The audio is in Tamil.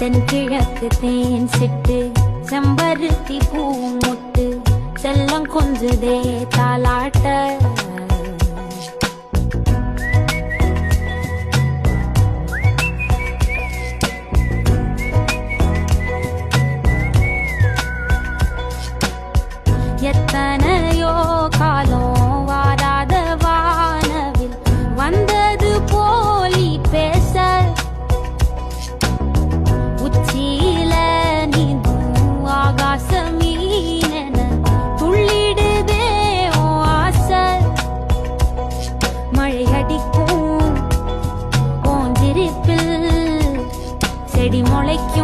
தென்கிழக்கு தேன் சிட்டு செம்பருத்தி பூ முட்டு செல்லம் கொஞ்சுதே தாலாட்ட எத்தனையோ காலம் வாராத வானவில் வந்தது போலி பேச உச்சியில நீந்தும் ஆகாச மீனென துள்ளிடுதே உன் ஆசை மழை அடிக்கும் உன் சிரிப்பில் செடி முளைக்கும்